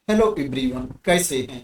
Hello everyone, कैसे हैं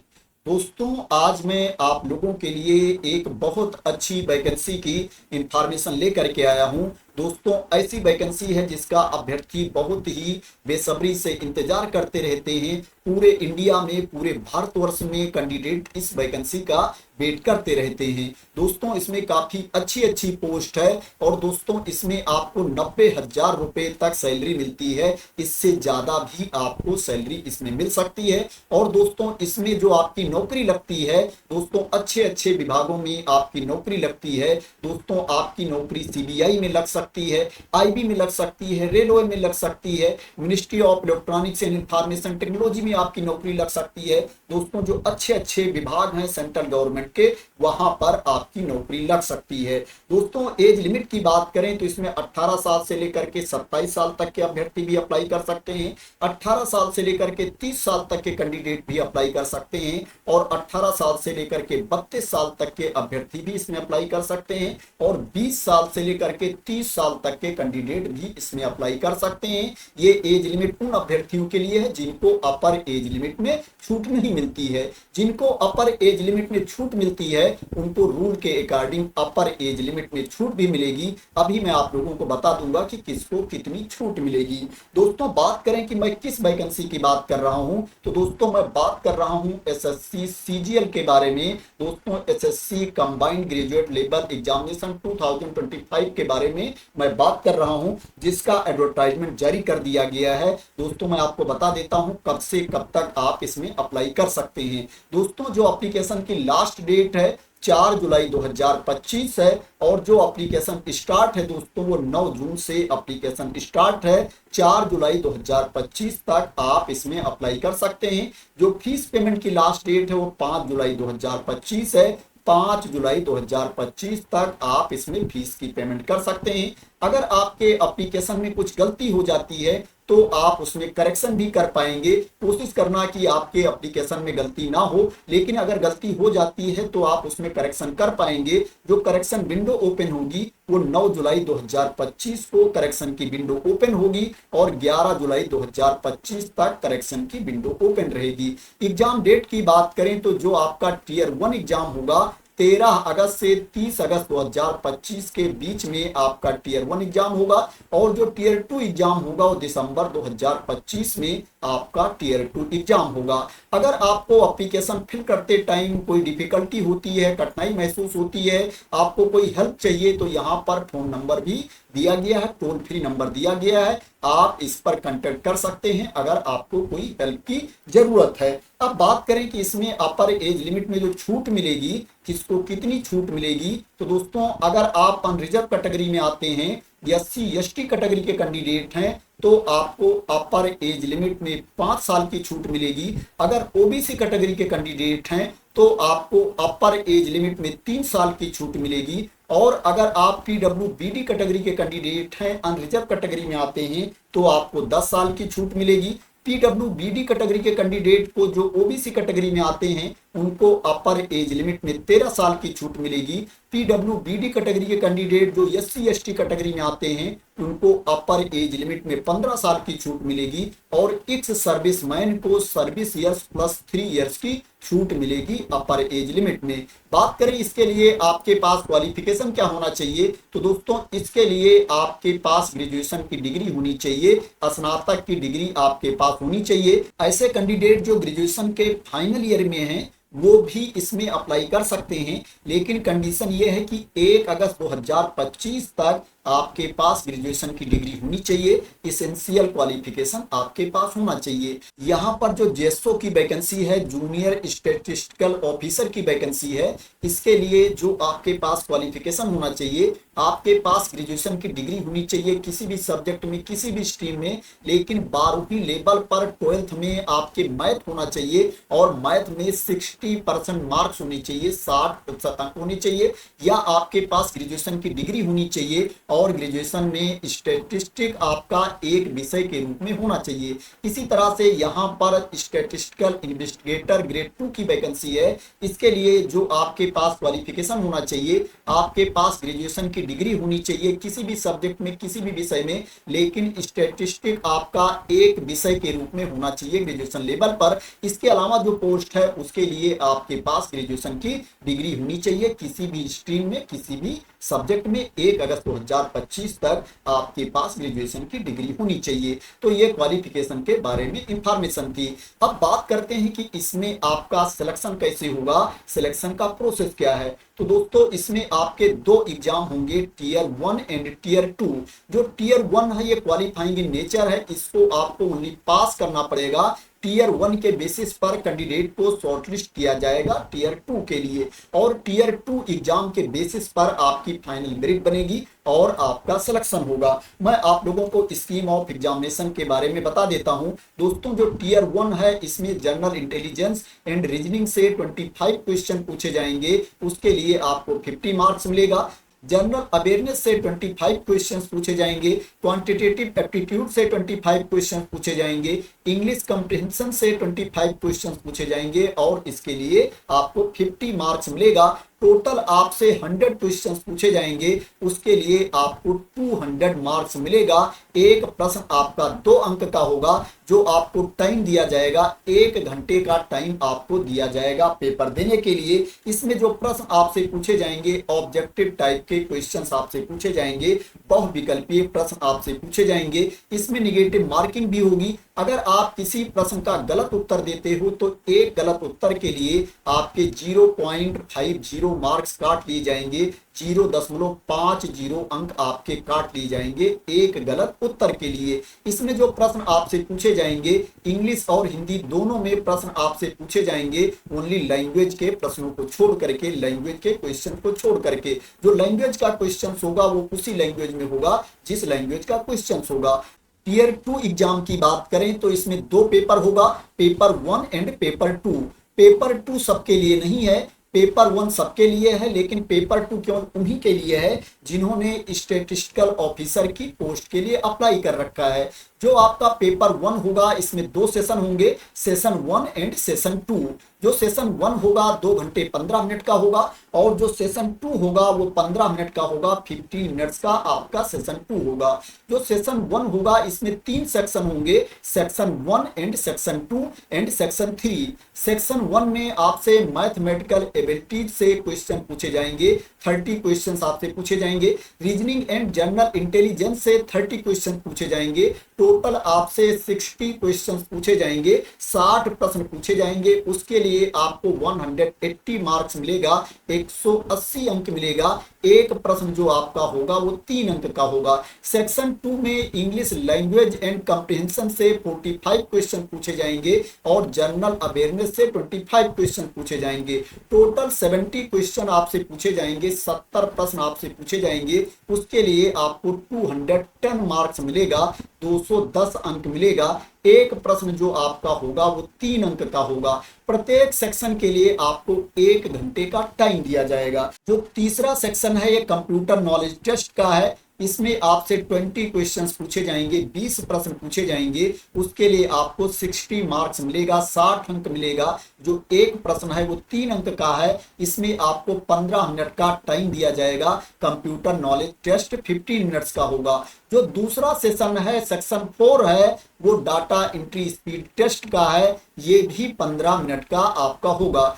दोस्तों। आज मैं आप लोगों के लिए एक बहुत अच्छी वैकेंसी की इंफॉर्मेशन लेकर के आया हूं। दोस्तों, ऐसी वैकेंसी है जिसका अभ्यर्थी बहुत ही बेसब्री से इंतजार करते रहते हैं। पूरे इंडिया में, पूरे भारतवर्ष में कैंडिडेट इस वैकेंसी का वेट करते रहते हैं। दोस्तों, इसमें काफ़ी अच्छी अच्छी पोस्ट है और दोस्तों इसमें आपको 90,000 रुपये तक सैलरी मिलती है। इससे ज़्यादा भी आपको सैलरी इसमें मिल सकती है। और दोस्तों, इसमें जो आपकी नौकरी लगती है, दोस्तों अच्छे अच्छे विभागों में आपकी नौकरी लगती है। दोस्तों, आपकी नौकरी सीबीआई में लग सकती है, आईबी में लग सकती है, रेलवे में लग सकती है, ministry of electronics and information technology में आपकी नौकरी लग सकती है। दोस्तों, जो अच्छे अच्छे विभाग हैं सेंट्रल गवर्नमेंट के, वहां पर आपकी नौकरी लग सकती है। दोस्तों, एज लिमिट की बात करें तो इसमें 18 साल से लेकर के 27 साल तक के अभ्यर्थी भी अप्लाई कर सकते हैं। 18 साल से लेकर के 30 साल तक के कैंडिडेट भी अप्लाई कर सकते हैं और 18 साल से लेकर के 32 साल तक के अभ्यर्थी भी इसमें अप्लाई कर सकते हैं और 20 साल से लेकर के 30 साल तक के कैंडिडेट भी इसमें अप्लाई कर सकते हैं। ये एज लिमिट उन अभ्यर्थियों के लिए है जिनको अपर एज लिमिट में छूट नहीं मिलती है। जिनको अपर एज लिमिट में छूट मिलती है उनको रूल के अकॉर्डिंग अपर एज लिमिट में छूट भी मिलेगी। अभी मैं आप लोगों को बता दूंगा कि किसको कितनी छूट मिलेगी। दोस्तों, बात करें कि मैं किस वैकेंसी की बात कर रहा हूं, तो दोस्तों मैं बात कर रहा हूं एसएससी सीजीएल के बारे में। दोस्तों, SSC combined graduate level examination 2025 के बारे में मैं बात कर रहा हूं, जिसका एडवर्टाइजमेंट जारी कर दिया गया है। दोस्तों, मैं आपको बता देता हूं कब से कब तक आप इसमें अप्लाई कर सकते हैं। दोस्तों, जो एप्लीकेशन की लास्ट डेट है 4 जुलाई 2025 है और जो एप्लीकेशन स्टार्ट है दोस्तों वो 9 जून से एप्लीकेशन स्टार्ट है। 4 जुलाई 2025 तक आप इसमें अप्लाई कर सकते हैं। जो फीस पेमेंट की लास्ट डेट है वो 5 जुलाई 2025 है। 5 जुलाई 2025 तक आप इसमें फीस की पेमेंट कर सकते हैं। अगर आपके एप्लीकेशन में कुछ गलती हो जाती है तो आप उसमें करेक्शन भी कर पाएंगे। कोशिश करना कि आपके एप्लीकेशन में गलती ना हो, लेकिन अगर गलती हो जाती है तो आप उसमें करेक्शन कर पाएंगे। जो करेक्शन विंडो ओपन होगी वो 9 जुलाई 2025 को करेक्शन की विंडो ओपन होगी और 11 जुलाई 2025 तक करेक्शन की विंडो ओपन रहेगी। एग्जाम डेट की बात करें तो जो आपका टीयर 1 एग्जाम होगा 13 अगस्त से 30 अगस्त 2025 के बीच में आपका टीयर 1 एग्जाम होगा और जो टीयर 2 एग्जाम होगा वो दिसंबर 2025 में आपका टीयर 2 एग्जाम होगा। अगर आपको एप्लीकेशन फिल करते टाइम कोई डिफिकल्टी होती है, कठिनाई महसूस होती है, आपको कोई हेल्प चाहिए तो यहाँ पर फोन नंबर भी दिया गया है, टोल फ्री नंबर दिया गया है, आप इस पर कांटेक्ट कर सकते हैं अगर आपको कोई हेल्प की जरूरत है। अब बात करें कि इसमें अपर एज लिमिट में जो छूट मिलेगी, किसको कितनी छूट मिलेगी, तो दोस्तों अगर आप अनरिजर्व कैटेगरी में आते हैं, एससी एसटी कैटेगरी के कैंडिडेट हैं, तो आपको अपर एज लिमिट में 5 साल की छूट मिलेगी। अगर ओबीसी कैटेगरी के कैंडिडेट हैं तो आपको अपर एज लिमिट में 3 साल की छूट मिलेगी। और अगर आप पीडब्ल्यूबीडी कैटेगरी के कैंडिडेट हैं, अनरिजर्व कैटेगरी में आते हैं, तो आपको 10 साल की छूट मिलेगी। पीडब्ल्यूबीडी कैटेगरी के कैंडिडेट को जो ओबीसी कैटेगरी में आते हैं उनको अपर एज लिमिट में 13 साल की छूट मिलेगी। पीडब्ल्यूबीडी कैटेगरी के कैंडिडेट जो एससी एसटी कैटेगरी में आते हैं उनको अपर एज लिमिट में 15 साल की छूट मिलेगी और एक्स सर्विसमैन को सर्विस ईयर्स प्लस 3 ईयर्स की छूट मिलेगी अपर एज लिमिट में। बात करें इसके लिए आपके पास क्वालिफिकेशन क्या होना चाहिए, तो दोस्तों इसके लिए आपके पास ग्रेजुएशन की डिग्री होनी चाहिए, स्नातक की डिग्री आपके पास होनी चाहिए। ऐसे कैंडिडेट जो ग्रेजुएशन के फाइनल ईयर में हैं वो भी इसमें अप्लाई कर सकते हैं, लेकिन कंडीशन ये है कि 1 अगस्त 2025 तक आपके पास ग्रेजुएशन की डिग्री होनी चाहिए। इसेंशियल क्वालिफिकेशन आपके पास होना चाहिए। यहाँ पर जो जेएसओ की वैकेंसी है, जूनियर स्टैटिस्टिकल ऑफिसर की वैकेंसी है, इसके लिए जो आपके पास क्वालिफिकेशन होना चाहिए, आपके पास ग्रेजुएशन की डिग्री होनी चाहिए किसी भी सब्जेक्ट में, किसी भी स्ट्रीम में, लेकिन 12वीं लेवल पर 12th में आपके मैथ होना चाहिए और मैथ में 60% मार्क्स होने चाहिए, 60% अंक होने चाहिए, या आपके पास ग्रेजुएशन की डिग्री होनी चाहिए और ग्रेजुएशन में स्टैटिस्टिक आपका एक विषय के रूप में होना चाहिए। इसी तरह से यहाँ पर स्टैटिस्टिकल इन्वेस्टिगेटर ग्रेड 2 की वैकेंसी है। इसके लिए जो आपके पास क्वालिफिकेशन होना चाहिए, आपके पास ग्रेजुएशन की डिग्री होनी चाहिए किसी भी सब्जेक्ट में, किसी भी विषय में, लेकिन स्टैटिस्टिक आपका एक विषय के रूप में होना चाहिए ग्रेजुएशन लेवल पर। इसके अलावा जो पोस्ट है उसके लिए आपके पास ग्रेजुएशन की डिग्री होनी चाहिए किसी भी स्ट्रीम में, किसी भी सब्जेक्ट में। 1 अगस्त 2025 तक आपके पास ग्रेजुएशन की डिग्री होनी चाहिए। तो ये क्वालिफिकेशन के बारे में इंफॉर्मेशन थी। अब बात करते हैं कि इसमें आपका सिलेक्शन कैसे होगा, सिलेक्शन का प्रोसेस क्या है। तो दोस्तों इसमें आपके 2 एग्जाम होंगे, टीयर 1 एंड टीयर 2। जो टीयर 1 है ये क्वालिफाइंग इन नेचर है, इसको आपको ओनली पास करना पड़ेगा। टीयर 1 के बेसिस पर कैंडिडेट को शॉर्टलिस्ट किया जाएगा टीयर 2 के लिए, और टीयर 2 एग्जाम के बेसिस पर आपकी फाइनल मेरिट बनेगी और आपका सिलेक्शन होगा। मैं आप लोगों को स्कीम ऑफ एग्जामिनेशन के बारे में बता देता हूं। दोस्तों जो टीयर 1 है इसमें जनरल इंटेलिजेंस एंड रीजनिंग से 25 क्वेश्चन पूछे जाएंगे, उसके लिए आपको 50 मार्क्स मिलेगा। जनरल अवेयरनेस से 25 क्वेश्चंस पूछे जाएंगे, क्वांटिटेटिव एप्टीट्यूड से 25 क्वेश्चंस पूछे जाएंगे, इंग्लिश कॉम्प्रिहेंशन से 25 क्वेश्चंस पूछे जाएंगे और इसके लिए आपको 50 मार्क्स मिलेगा। टोटल आपसे 100 क्वेश्चंस पूछे जाएंगे, उसके लिए आपको 200 मार्क्स मिलेगा। एक प्रश्न आपका 2 अंक का होगा। जो आपको टाइम दिया जाएगा, 1 घंटे का टाइम आपको दिया जाएगा पेपर देने के लिए। इसमें जो प्रश्न आपसे पूछे जाएंगे ऑब्जेक्टिव टाइप के क्वेश्चंस आपसे पूछे जाएंगे, बहुविकल्पीय प्रश्न आपसे पूछे जाएंगे। इसमें निगेटिव मार्किंग भी होगी। अगर आप किसी प्रश्न का गलत उत्तर देते हो तो एक गलत उत्तर के लिए आपके 0.50 मार्क्स काट लिए जाएंगे, 0.50 अंक आपके काट लिए जाएंगे एक गलत उत्तर के लिए। इसमें जो प्रश्न आपसे पूछे जाएंगे, इंग्लिश और हिंदी दोनों में प्रश्न आपसे पूछे जाएंगे, ओनली लैंग्वेज के प्रश्नों को छोड़ करके, लैंग्वेज के क्वेश्चन को छोड़ करके। जो लैंग्वेज का क्वेश्चन होगा वो उसी लैंग्वेज में होगा जिस लैंग्वेज का क्वेश्चन होगा। टीयर 2 एग्जाम की बात करें तो इसमें 2 पेपर होगा, पेपर 1 एंड पेपर 2। पेपर 2 सबके लिए नहीं है, पेपर 1 सबके लिए है, लेकिन पेपर 2 केवल उन्हीं के लिए है जिन्होंने स्टैटिस्टिकल ऑफिसर की पोस्ट के लिए अप्लाई कर रखा है। जो आपका पेपर 1 होगा इसमें 2 सेशन होंगे, सेशन 1 एंड सेशन 2। जो सेशन 1 होगा 2 घंटे 15 मिनट का होगा और जो सेशन 2 होगा वो 15 मिनट का होगा, 15 मिनट्स का आपका सेशन 2 होगा। जो सेशन 1 होगा इसमें 3 सेक्शन होंगे, section 1 and section 2 and section 3। Section 1 में आपसे मैथमेटिकल एबिलिटीज से क्वेश्चन पूछे जाएंगे, 30 क्वेश्चन आपसे पूछे जाएंगे। रीजनिंग एंड जनरल इंटेलिजेंस से 30 क्वेश्चन पूछे जाएंगे। टोटल आपसे 60 क्वेश्चंस पूछे जाएंगे, 60 प्रश्न पूछे जाएंगे। उसके लिए आपको 180 मार्क्स मिलेगा, 180 अंक मिलेगा। एक प्रश्न जो आपका होगा वो 3 अंक का होगा। सेक्शन 2 में इंग्लिश लैंग्वेज एंड कॉम्प्रिहेंशन से 45 क्वेश्चन पूछे जाएंगे और जनरल अवेयरनेस से 25 क्वेश्चन पूछे जाएंगे। टोटल 70 क्वेश्चन आपसे पूछे जाएंगे, 70 प्रश्न आपसे पूछे जाएंगे। उसके लिए आपको 210 मार्क्स मिलेगा, 210 अंक मिलेगा। एक प्रश्न जो आपका होगा वो 3 अंक का होगा। प्रत्येक सेक्शन के लिए आपको 1 घंटे का टाइम दिया जाएगा। जो तीसरा सेक्शन है ये कंप्यूटर नॉलेज टेस्ट का है। इसमें आपसे 20 क्वेश्चंस पूछे जाएंगे, 20 प्रश्न पूछे जाएंगे। उसके लिए आपको 60 मार्क्स मिलेगा, 60 अंक मिलेगा। जो एक प्रश्न है वो 3 अंक का है। इसमें आपको 15 मिनट का टाइम दिया जाएगा। कंप्यूटर नॉलेज टेस्ट 15 मिनट्स का होगा। जो दूसरा सेशन है सेक्शन 4 है वो डाटा एंट्री स्पीड टेस्ट का है। ये भी 15 मिनट का आपका होगा।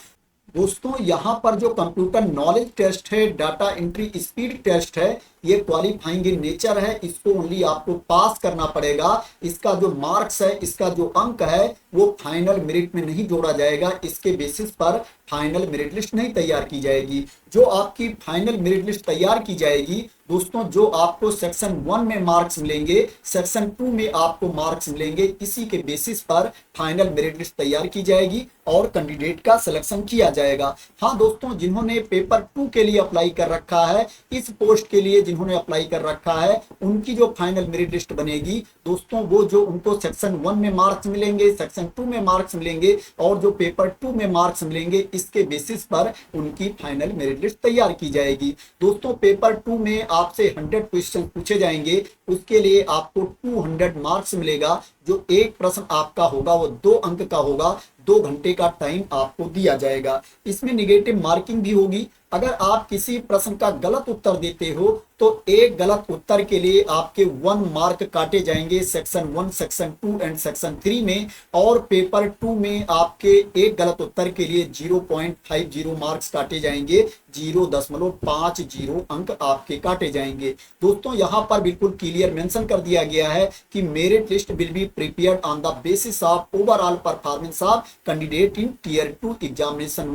दोस्तों यहाँ पर जो कंप्यूटर नॉलेज टेस्ट है, डाटा एंट्री स्पीड टेस्ट है, ये क्वालिफाइंग इन नेचर है। इसको ओनली आपको पास करना पड़ेगा। इसका जो मार्क्स है, इसका जो अंक है वो फाइनल मेरिट में नहीं जोड़ा जाएगा। इसके बेसिस पर फाइनल मेरिट लिस्ट नहीं तैयार की जाएगी। जो आपकी फाइनल मेरिट लिस्ट तैयार की जाएगी दोस्तों, जो आपको सेक्शन 1 में मार्क्स मिलेंगे, सेक्शन 2 में आपको मार्क्स मिलेंगे, इसी के बेसिस पर फाइनल मेरिट लिस्ट तैयार की जाएगी और कैंडिडेट का सिलेक्शन किया जाएगा। हाँ दोस्तों, जिन्होंने पेपर 2 के लिए अप्लाई कर रखा है, इस पोस्ट के लिए जिन्होंने अप्लाई कर रखा है, उनकी जो फाइनल मेरिट लिस्ट बनेगी दोस्तों, वो जो उनको सेक्शन 1 में मार्क्स मिलेंगे, सेक्शन 2 में मार्क्स मिलेंगे और जो पेपर 2 में मार्क्स मिलेंगे, इसके बेसिस पर उनकी फाइनल मेरिट मेरिट लिस्ट तैयार की जाएगी। दोस्तों पेपर 2 में आपसे 100 क्वेश्चन पूछे जाएंगे, उसके लिए आपको 200 मार्क्स मिलेगा। जो एक प्रश्न आपका होगा वो 2 अंक का होगा, 2 घंटे का टाइम आपको दिया जाएगा। इसमें निगेटिव मार्किंग भी होगी। अगर आप किसी प्रश्न का गलत उत्तर देते हो तो एक गलत उत्तर के लिए आपके 1 मार्क काटे जाएंगे सेक्शन 1, सेक्शन 2 एंड सेक्शन 3 में, और पेपर 2 में आपके एक गलत उत्तर के लिए 0.50 मार्क्स काटे जाएंगे, 0.50 अंक आपके काटे जाएंगे। दोस्तों यहाँ पर बिल्कुल क्लियर मेंशन कर दिया गया है कि merit list will be prepared on the basis of overall performance of candidate in tier 2 examination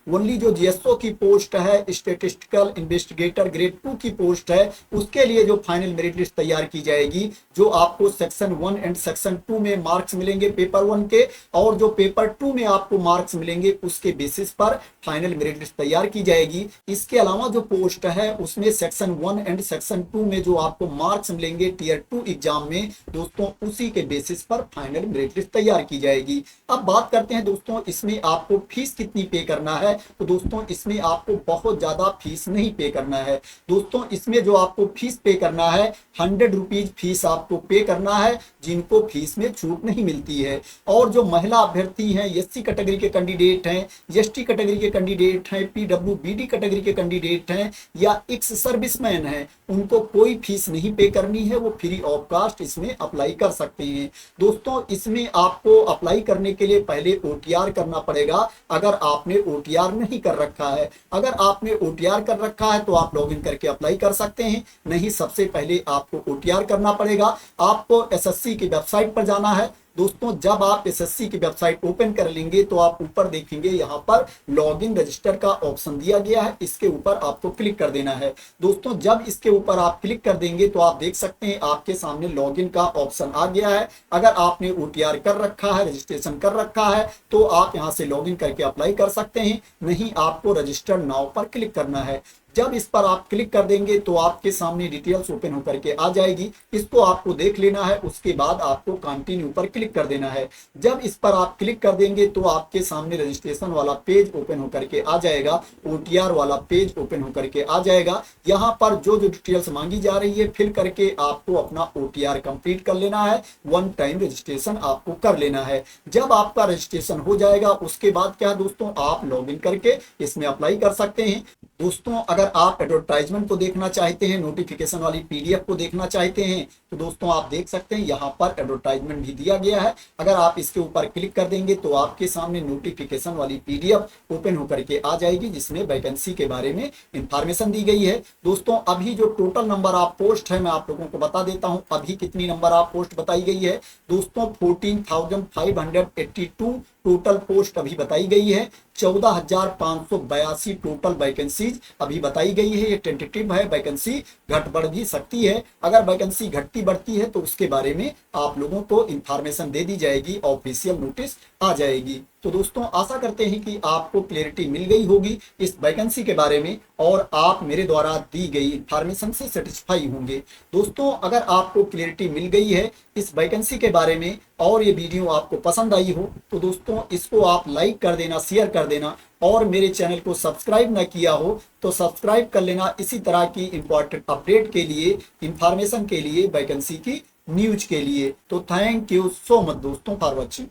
only जो जीएसओ की पोस्ट है, स्टैटिस्टिकल इन्वेस्टिगेटर ग्रेड 2 की पोस्ट है, उसके लिए जो फाइनल मेरिट लिस्ट तैयार की जाएगी, जो आपको सेक्शन 1 एंड सेक्शन 2 में मार्क्स मिलेंगे पेपर 1 के, और जो पेपर 2 में आपको मार्क्स मिलेंगे उसके बेसिस पर फाइनल मेरिट लिस्ट तैयार की जाएगी। इसके अलावा जो पोस्ट है उसमें सेक्शन 1 एंड सेक्शन 2 में जो आपको मार्क्स मिलेंगे टियर 2 एग्जाम में, दोस्तों उसी के बेसिस पर फाइनल मेरिट लिस्ट तैयार की जाएगी। अब बात करते हैं दोस्तों इसमें आपको फीस कितनी पे करना है। तो दोस्तों इसमें आपको बहुत ज्यादा फीस नहीं पे करना है। दोस्तों इसमें जो आपको फीस पे करना है 100 रुपीज फीस आपको पे करना है, जिनको फीस में छूट नहीं मिलती है। और जो महिला अभ्यर्थी हैं, एससी कैटेगरी के कैंडिडेट हैं, एसटी कैटेगरी के कैंडिडेट हैं, पीडब्ल्यूबीडी कैटेगरी के कैंडिडेट हैं, या एक्स सर्विसमैन हैं, उनको कोई फीस नहीं पे करनी है, वो फ्री ऑफ कॉस्ट इसमें अप्लाई कर सकते हैं। दोस्तों इसमें आपको अप्लाई करने के लिए पहले ओटीआर करना पड़ेगा, अगर आपने ओटीआर नहीं कर रखा है। अगर आपने ओटीआर कर रखा है तो आप लॉगिन करके अप्लाई कर सकते हैं, नहीं सबसे पहले आपको ओटीआर करना पड़ेगा। आपको एसएससी की वेबसाइट पर जाना है। दोस्तों जब आप एसएससी की वेबसाइट ओपन कर लेंगे तो आप ऊपर देखेंगे यहाँ पर लॉगिन रजिस्टर का ऑप्शन दिया गया है, इसके ऊपर आपको क्लिक कर देना है। दोस्तों जब इसके ऊपर आप क्लिक कर देंगे तो आप देख सकते हैं आपके सामने लॉगिन का ऑप्शन आ गया है। अगर आपने ओटीआर कर रखा है, रजिस्ट्रेशन कर रखा है, तो आप यहाँ से लॉगिन करके अप्लाई कर सकते हैं, नहीं आपको रजिस्टर नाउ पर क्लिक करना है। जब इस पर आप क्लिक कर देंगे तो आपके सामने डिटेल्स ओपन होकर के आ जाएगी, इसको आपको देख लेना है। उसके बाद आपको कंटिन्यू पर क्लिक कर देना है। जब इस पर आप क्लिक कर देंगे तो आपके सामने रजिस्ट्रेशन वाला पेज ओपन होकर के आ जाएगा, ओटीआर वाला पेज ओपन होकर के आ जाएगा। यहाँ पर जो जो डिटेल्स मांगी जा रही है फिल करके आपको अपना ओटीआर कंप्लीट कर लेना है, 1 टाइम रजिस्ट्रेशन आपको कर लेना है। जब आपका रजिस्ट्रेशन हो जाएगा उसके बाद क्या दोस्तों आप लॉगिन करके इसमें अप्लाई कर सकते हैं। दोस्तों अगर आप एडवर्टाइजमेंट को देखना चाहते हैं, नोटिफिकेशन वाली पीडीएफ को देखना चाहते हैं, तो दोस्तों आप देख सकते हैं यहाँ पर एडवर्टाइजमेंट भी दिया गया है। अगर आप इसके ऊपर क्लिक कर देंगे तो आपके सामने नोटिफिकेशन वाली पीडीएफ ओपन होकर के आ जाएगी, जिसमें वैकेंसी के बारे में इंफॉर्मेशन दी गई है। दोस्तों अभी जो टोटल नंबर ऑफ पोस्ट है मैं आप लोगों को बता देता हूँ, अभी कितनी नंबर ऑफ पोस्ट बताई गई है। दोस्तों 14,582 टोटल पोस्ट अभी बताई गई है। 14,582 टोटल वैकेंसीज अभी बताई गई है। ये टेंटेटिव है, वैकेंसी घट बढ़ भी सकती है। अगर वैकेंसी घटती बढ़ती है तो उसके बारे में आप लोगों को इंफॉर्मेशन दे दी जाएगी, ऑफिशियल नोटिस आ जाएगी। तो दोस्तों आशा करते हैं कि आपको क्लैरिटी मिल गई होगी इस वैकेंसी के बारे में, और आप मेरे द्वारा दी गई इंफॉर्मेशन से सेटिस्फाई होंगे। दोस्तों अगर आपको क्लैरिटी मिल गई है इस वैकेंसी के बारे में और ये वीडियो आपको पसंद आई हो तो दोस्तों इसको आप लाइक कर देना, शेयर कर देना, और मेरे चैनल को सब्सक्राइब ना किया हो तो सब्सक्राइब कर लेना, इसी तरह की इंपॉर्टेंट अपडेट के लिए, इंफॉर्मेशन के लिए, वैकेंसी की न्यूज के लिए। तो थैंक यू सो मच दोस्तों फॉर वॉचिंग।